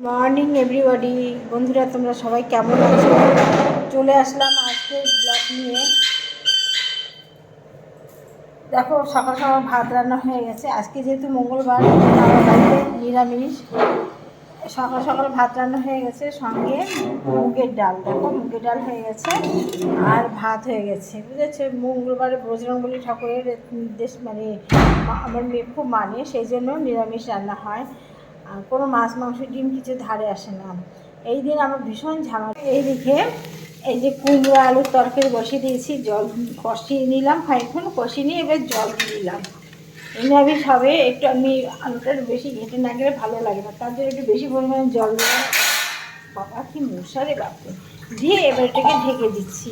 Morning everybody, বন্ধুরা তোমরা সবাই কেমন আছো? চলে আসলাম আজকে ব্লগ নিয়ে। দেখো সকাল সকাল ভাত রান্না হয়ে গেছে। আজকে যেহেতু মঙ্গলবার, আমার বাড়িতে নিরামিষ। সকাল সকাল ভাত রান্না হয়ে গেছে, সঙ্গে মুগের ডাল। দেখো মুগের ডাল হয়ে গেছে আর ভাত হয়ে গেছে, বুঝেছে? মঙ্গলবারে বজরংবলী ঠাকুরের নির্দেশ, মানে আমার মেয়ে খুব মানে, সেই জন্য নিরামিষ রান্না হয়। আর কোনো মাছ মাংস ডিম কিছু ধারে আসে না। এই দিন আমার ভীষণ ঝামেলা। এইদিকে এই যে কুমড়ো আলুর তরকারি বসিয়ে দিয়েছি, জল কষিয়ে নিলাম, খানিকক্ষণ কষিয়ে নিয়ে এবার জল দিয়ে দিলাম। নিরামিষ হবে, একটু আমি আলুটা বেশি ঘেঁটে না গেলে ভালো লাগে না, তার জন্য একটু বেশি পরিমাণে জল দিলাম। বাবা কি মশারে বাপরে! দিয়ে এবার এটাকে ঢেকে দিচ্ছি,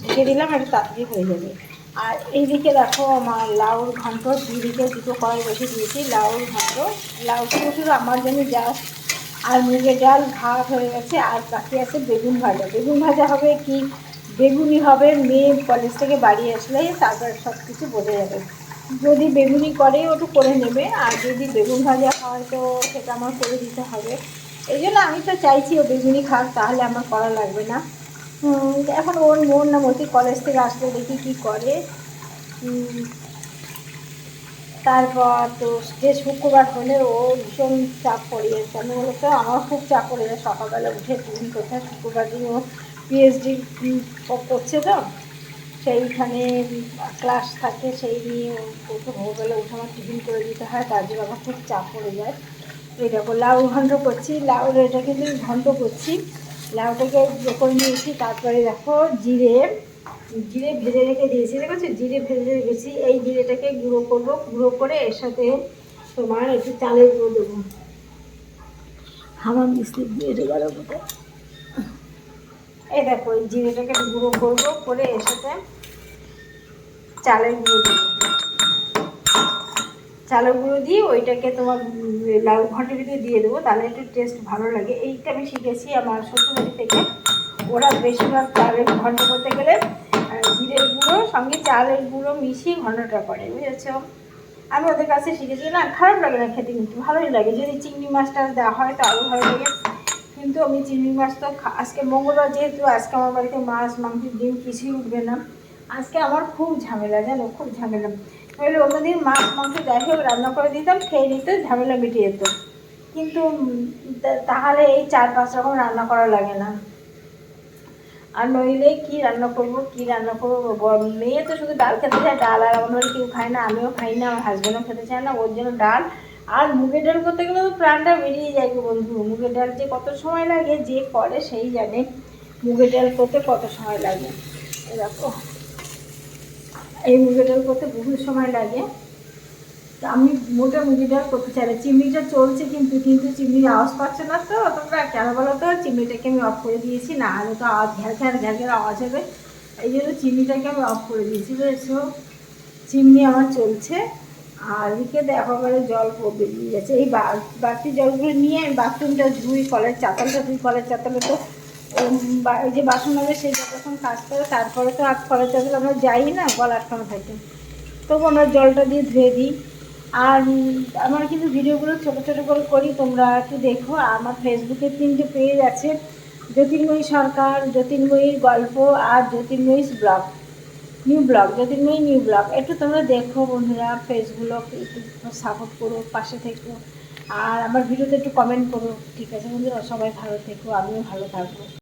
ঢেকে দিলাম, একটু তাড়াতাড়ি হয়ে যাবে। আর এইদিকে দেখো আমার লাউর ঘন্ট, দুদিকে দুটো কড়াই বসে দিয়েছি লাউর ঘন্ট। লাউ শুধু আমার জন্য জাস্ট। আর মুগের ডাল ভাত হয়ে গেছে, আর বাকি আছে বেগুন ভাজা। বেগুন ভাজা হবে কি বেগুনি হবে, মেয়ে কলেজ থেকে বাড়ি আসলে তারপর সব কিছু বোঝা যাবে। যদি বেগুনি করে ওটু করে নেবে, আর যদি বেগুন ভাজা হয় তো সেটা আমার করে দিতে হবে। এই জন্য আমি তো চাইছি ও বেগুনি খাক, তাহলে আমার করা লাগবে না। এখন ওর মন না মতি, কলেজ থেকে আসলে দেখি কি করে। তারপর তো যে শুক্রবার হলে ও ভীষণ চাপ পড়ে যায়, কেন বলো তো? আমার খুব চাপ পড়ে যায় সকালবেলা উঠে টিফিন করতে হয়। শুক্রবার দিন ও পিএইচডি করছে, তো সেইখানে ক্লাস থাকে, সেই নিয়ে ওকে ভোরবেলা উঠে আমার টিফিন করে দিতে হয়, তার জন্য আমার খুব চাপ পড়ে যায়। এই দেখো লাউ ঘন্ট করছি, লাউর এটা কিন্তু ঘন্ট করছি। লাউটাকে ইয়ে করে নিয়েছি, তারপরে দেখো জিরে জিরে ভেজে রেখে দিয়েছি, দেখেছো? জিরে ভেজে রেখেছি, এই জিরেটাকে গুঁড়ো করবো। গুঁড়ো করে এর সাথে তোমার একটু চালের গুঁড়ো দেবো। হামাম মিস্ত্রি দিয়ে দেবার মতো। এই দেখো এই জিরেটাকে গুঁড়ো করবো, করে এর সাথে চালের গুঁড়ো দেবো। চালের গুঁড়ো দিয়ে ওইটাকে তোমার লাউ ঘন্টের ভিতরে দিয়ে দেবো, তাহলে একটু টেস্ট ভালো লাগে। এইটা আমি শিখেছি আমার শ্বশুরবাড়ি থেকে। ওরা বেশিরভাগ চালের ঘন্ট করতে গেলে জিরের গুঁড়ো সঙ্গে চালের গুঁড়ো মিশিয়ে ঘন্টটা করে, বুঝেছো? আমি ওদের কাছে শিখেছি, না খারাপ লাগে না খেতে, কিন্তু ভালোই লাগে। যদি চিংড়ি মাছটা দেওয়া হয় তো আরও ভালো লাগে। কিন্তু আমি চিংড়ি মাছ তো আজকে মঙ্গলবার যেহেতু, আজকে আমার বাড়িতে মাছ মাংস ডিম কিছুই উঠবে না। আজকে আমার খুব ঝামেলা, জানো, খুব ঝামেলা। নইলে অন্যদিন মাছ মাংস যাই হোক রান্না করে দিতাম, খেয়ে নিতে, ঝামেলা মিটে যেত। কিন্তু তাহলে এই 4-5 রকম রান্না করা লাগে না। আর নইলে কি রান্না করবো, কি রান্না করবো? মেয়ে তো শুধু ডাল খেতে চায়, ডাল আর আমার বাড়ি কেউ খায় না, আমিও খাই না, আমার হাজব্যান্ডও খেতে চায় না, ওর জন্য ডাল। আর মুগের ডাল করতে গেলে তো প্রাণটা বেরিয়ে যায় গো বন্ধু। মুগের ডাল যে কত সময় লাগে, যে করে সেই জানে মুগের ডাল করতে কত সময় লাগে। এরকম এই মুগের ডাল করতে বহু সময় লাগে। তা আমি মোটা মুগের ডাল করতে চাই না। চিমনিটা চলছে, কিন্তু চিমনির আওয়াজ পাচ্ছে না তো তোমরা, কেন বলো তো? চিমনিটাকে আমি অফ করে দিয়েছি, না হলে তো আওয়াজ ঘ্যার ঘ্যার ঘ্যার ঘ্যার আওয়াজ হবে। এই জন্য চিমনিটাকে আমি অফ করে দিয়েছি, বুঝেছো? চিমনি আমার চলছে। আর এদিকে দেখো করে জল বেরিয়ে যাচ্ছে। এই বাড়তি জলগুলো নিয়ে আমি বাথরুমটা ধুই, কলের চাতালটা ধুই। কলের চাতালে তো ওই যে বাসন হবে সেই যতক্ষণ কাজ করে, তারপরে তো আর কলের চাতাল আমরা যাই না, গলা আটকানো থাকে, তবু আমরা জলটা দিয়ে ধুয়ে দিই। আর আমার কিন্তু ভিডিওগুলো ছোটো ছোটো করে করি, তোমরা একটু দেখো। আমার ফেসবুকে 3টে পেজ আছে, জ্যোতির্ময়ী সরকার, জ্যোতির্ময়ীর গল্প, আর জ্যোতির্ময়ী ব্লগ, নিউ ব্লগ, জ্যোতির্ময়ী নিউ ব্লগ। একটু তোমরা দেখো বন্ধুরা, ফেসগুলো একটু সাপোর্ট করো, পাশে থেকো। আর আমার ভিডিওতে একটু কমেন্ট করো, ঠিক আছে বন্ধুরা? সবাই ভালো থেকো, আমিও ভালো থাকবো।